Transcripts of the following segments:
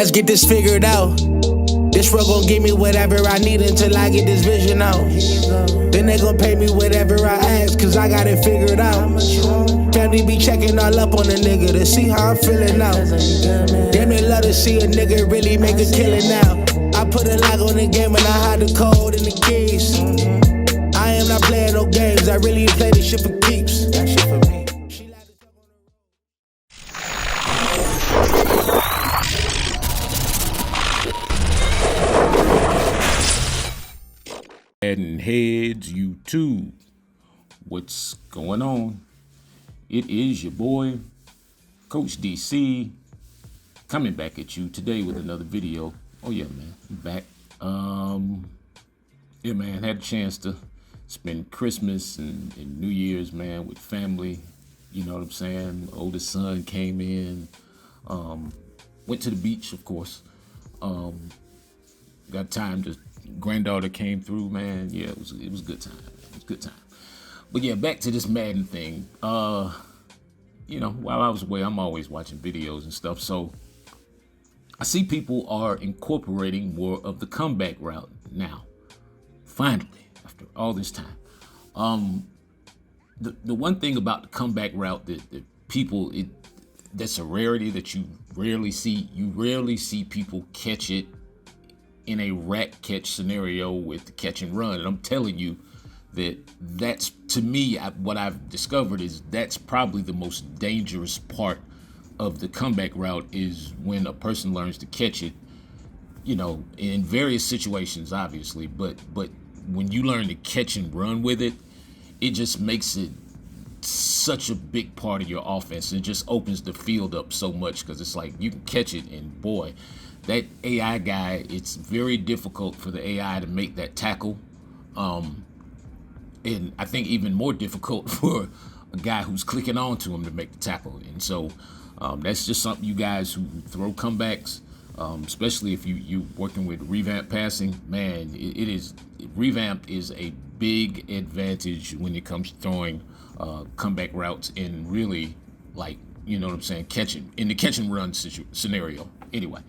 Let's get this figured out. This world gon' give me whatever I need until I get this vision out. Then they gon' pay me whatever I ask, cause I got it figured out. Family be checking all up on a nigga to see how I'm feeling now. Damn, they love to see a nigga really make a killing now. I put a lock on the game and I hide the code and the keys. I am not playing no games, I really play this shit for keeps. That shit for me. MaddenHeadz YouTube. What's going on? It is your boy, Coach DC, coming back at you today with another video. Oh yeah, man, I'm back. Yeah, man, had a chance to spend Christmas and New Year's, man, with family. You know what I'm saying? Oldest son came in, went to the beach, of course. Got time to. Granddaughter came through, man. Yeah, it was a good time. It was a good time. But yeah, back to this Madden thing. You know, while I was away, I'm always watching videos and stuff. So I see people are incorporating more of the comeback route now. Finally, after all this time. The one thing about the comeback route that people, that's a rarity that you rarely see. You rarely see people catch it in a rat catch scenario with the catch and run. And I'm telling you that's, to me, what I've discovered is that's probably the most dangerous part of the comeback route, is when a person learns to catch it, you know, in various situations, obviously, but when you learn to catch and run with it, it just makes it such a big part of your offense. It just opens the field up so much, because it's like you can catch it, and boy, that AI guy, it's very difficult for the AI to make that tackle. And I think even more difficult for a guy who's clicking on to him to make the tackle. And so that's just something, you guys who throw comebacks, especially if you working with revamp passing, man, revamp is a big advantage when it comes to throwing comeback routes, and really, like, you know what I'm saying, catching in the catch and run scenario. Anyway.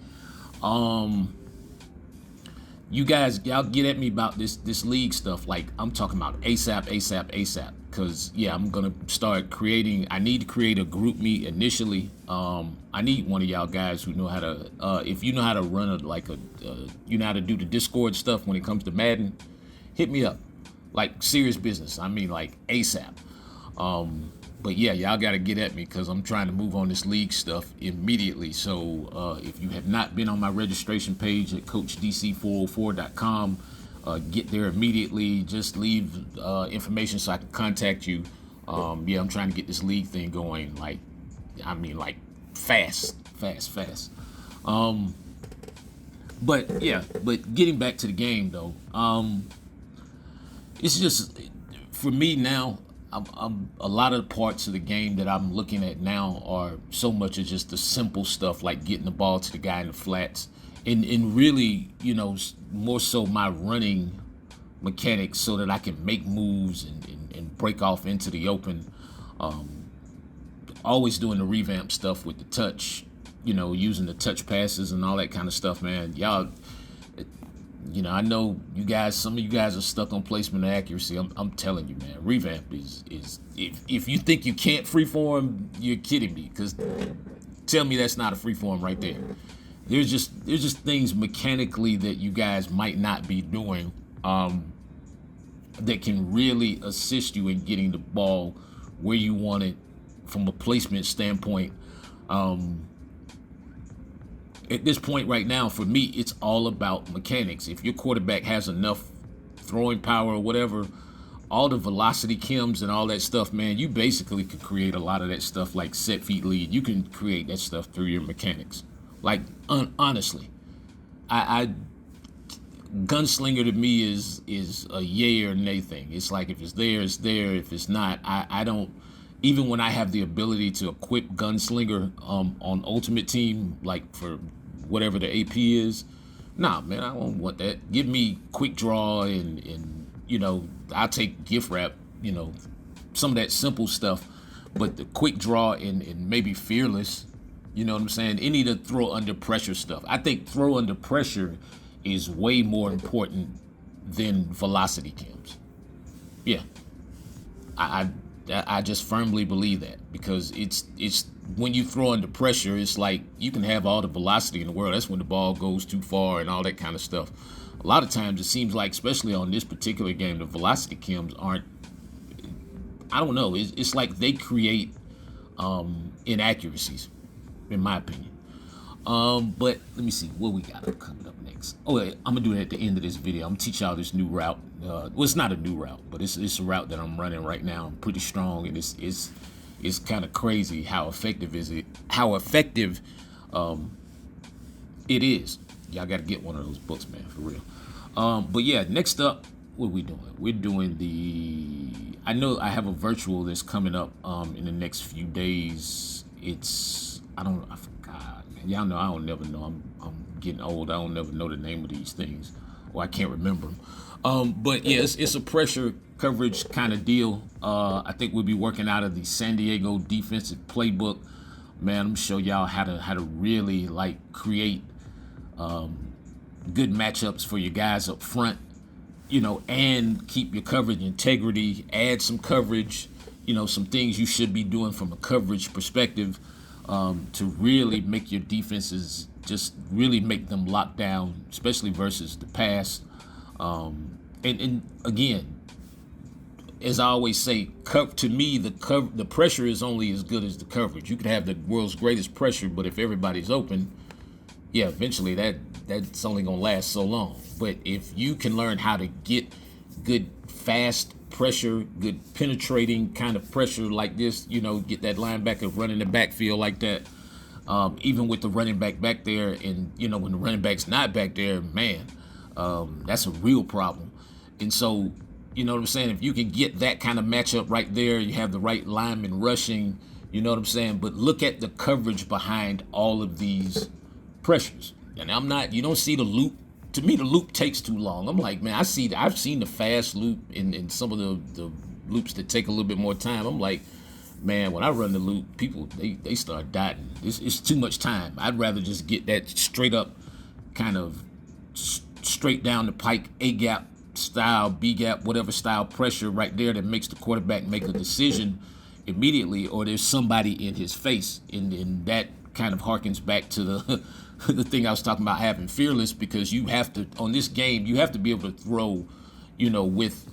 You guys, y'all get at me about this league stuff. Like, I'm talking about ASAP. Cause yeah, I'm gonna start creating. I need to create a group me initially. I need one of y'all guys who know how to. If you know how to run you know how to do the Discord stuff when it comes to Madden, hit me up. Like, serious business. I mean, like, ASAP. But yeah, y'all got to get at me, because I'm trying to move on this league stuff immediately. So if you have not been on my registration page at CoachDC404.com, get there immediately. Just leave information so I can contact you. Yeah, I'm trying to get this league thing going. Like, I mean, like, fast. But yeah, but getting back to the game though, it's just, for me now, a lot of the parts of the game that I'm looking at now are so much of just the simple stuff, like getting the ball to the guy in the flats, and really, you know, more so my running mechanics, so that I can make moves and break off into the open. Always doing the revamp stuff with the touch, you know, using the touch passes and all that kind of stuff, man. Y'all, you know, I know you guys, some of you guys are stuck on placement and accuracy. I'm telling you, man, revamp is if you think you can't freeform, you're kidding me, because tell me that's not a freeform right there. There's just things mechanically that you guys might not be doing that can really assist you in getting the ball where you want it from a placement standpoint. At this point right now, for me, it's all about mechanics. If your quarterback has enough throwing power or whatever, all the velocity chems and all that stuff, man, you basically could create a lot of that stuff, like set feet lead. You can create that stuff through your mechanics. Like, honestly, gunslinger to me is a yay or nay thing. It's like, if it's there, it's there. If it's not, I don't. Even when I have the ability to equip gunslinger on Ultimate Team, like for whatever the AP is, nah, man, I don't want that. Give me quick draw and you know, I'll take gift wrap, you know, some of that simple stuff. But the quick draw and maybe fearless, You know what I'm saying? Any of the throw under pressure stuff. I think throw under pressure is way more important than velocity chems. Yeah, I just firmly believe that, because it's when you throw under pressure, it's like you can have all the velocity in the world. That's when the ball goes too far and all that kind of stuff. A lot of times it seems like, especially on this particular game, the velocity chems aren't. I don't know. It's like they create inaccuracies, in my opinion. But let me see what we got coming up next. Oh, yeah, I'm gonna do it at the end of this video. I'm gonna teach y'all this new route. Well, it's not a new route, but it's a route that I'm running right now. I'm pretty strong, and it's kind of crazy how effective it is. Y'all got to get one of those books, man, for real. But yeah, next up, what are we doing? We're doing I know I have a virtual that's coming up in the next few days. I forgot, man. Y'all know I don't never know. I'm getting old. I don't never know the name of these things, or I can't remember them. But yeah, it's a pressure coverage kind of deal. I think we'll be working out of the San Diego defensive playbook. Man, I'm gonna show y'all how to really like create good matchups for your guys up front, and keep your coverage integrity, add some coverage, some things you should be doing from a coverage perspective, to really make your defenses, just really make them lock down, especially versus the pass. And again, as I always say, to me, the pressure is only as good as the coverage. You could have the world's greatest pressure, but if everybody's open, yeah, eventually that's only gonna last so long. But if you can learn how to get good fast pressure, good penetrating kind of pressure like this, get that linebacker running the backfield like that, even with the running back there, and when the running back's not back there, man, that's a real problem. And so, you know what I'm saying? If you can get that kind of matchup right there, you have the right lineman rushing, you know what I'm saying? But look at the coverage behind all of these pressures. And you don't see the loop. To me, the loop takes too long. I'm like, man, I've seen the fast loop in some of the loops that take a little bit more time. I'm like, man, when I run the loop, people, they start dotting. It's too much time. I'd rather just get that straight up kind of straight down the pike, A-gap style, B-gap, whatever style pressure right there that makes the quarterback make a decision immediately, or there's somebody in his face. And that kind of harkens back to the the thing I was talking about, having fearless, because you have to, on this game, you have to be able to throw, with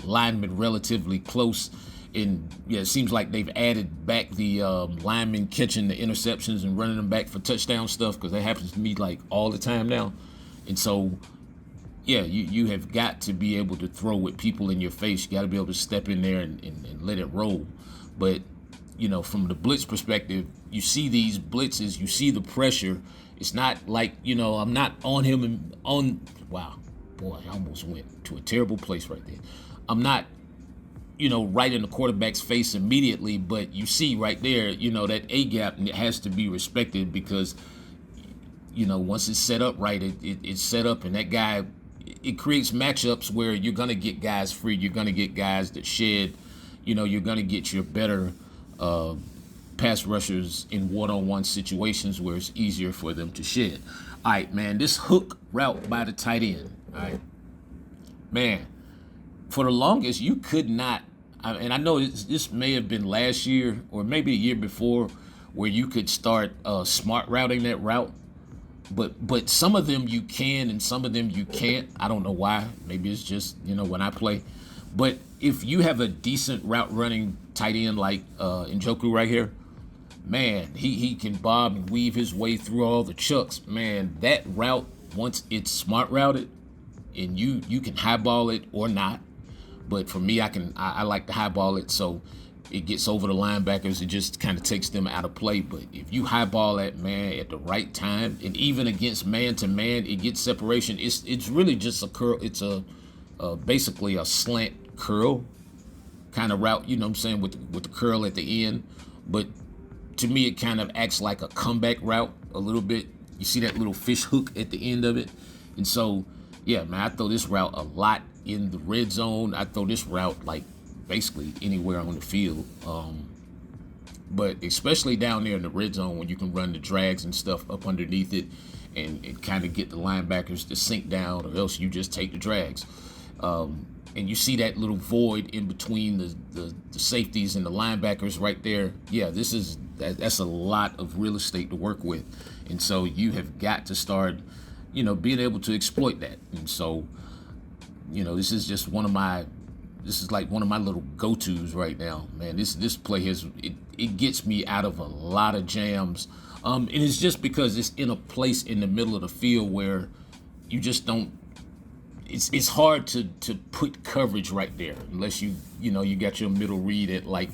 linemen relatively close. And yeah, it seems like they've added back the linemen catching the interceptions and running them back for touchdown stuff, because that happens to me like all the time now. And so, yeah, you have got to be able to throw with people in your face. You got to be able to step in there and let it roll. But, from the blitz perspective, you see these blitzes, you see the pressure. It's not like, I'm not on him wow, boy, I almost went to a terrible place right there. I'm not, right in the quarterback's face immediately, but you see right there, that A-gap has to be respected, because, once it's set up right, it's set up, and that guy, it creates matchups where you're going to get guys free. You're going to get guys that shed, you're going to get your better pass rushers in one-on-one situations where it's easier for them to shed. All right, man, this hook route by the tight end, all right, man, for the longest, you could not, and I know this may have been last year or maybe the year before, where you could start smart routing that route, but some of them you can and some of them you can't. I don't know why. Maybe it's just, when I play. But if you have a decent route running tight end like Njoku right here, man, he can bob and weave his way through all the chucks. Man, that route, once it's smart routed, and you can highball it or not. But for me, I like to highball it, so it gets over the linebackers. It just kind of takes them out of play. But if you highball that, man, at the right time, and even against man-to-man, it gets separation. It's really just a curl. It's basically a slant curl kind of route, with the curl at the end. But to me, it kind of acts like a comeback route a little bit. You see that little fish hook at the end of it. And so, yeah, man, I throw this route a lot in the red zone. I throw this route like basically anywhere on the field. But especially down there in the red zone when you can run the drags and stuff up underneath it and kind of get the linebackers to sink down, or else you just take the drags. And you see that little void in between the safeties and the linebackers right there. Yeah, that's a lot of real estate to work with. And so you have got to start, being able to exploit that. And so, this is just this is like one of my little go-tos right now, man. This play it gets me out of a lot of jams. And it's just because it's in a place in the middle of the field where you just don't, it's hard to put coverage right there unless you got your middle read at like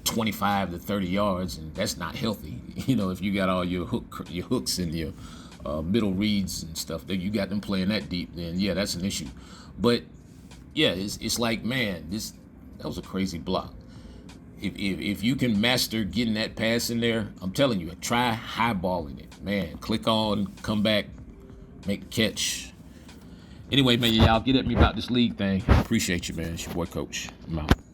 25 to 30 yards, and that's not healthy. If you got all your hooks and your middle reads and stuff, that you got them playing that deep, then yeah, that's an issue. But yeah, it's like, man, that was a crazy block. If you can master getting that pass in there, I'm telling you, try highballing it, man. Click on, come back, make a catch. Anyway, man, y'all get at me about this league thing. Appreciate you, man. It's your boy, Coach. I'm out.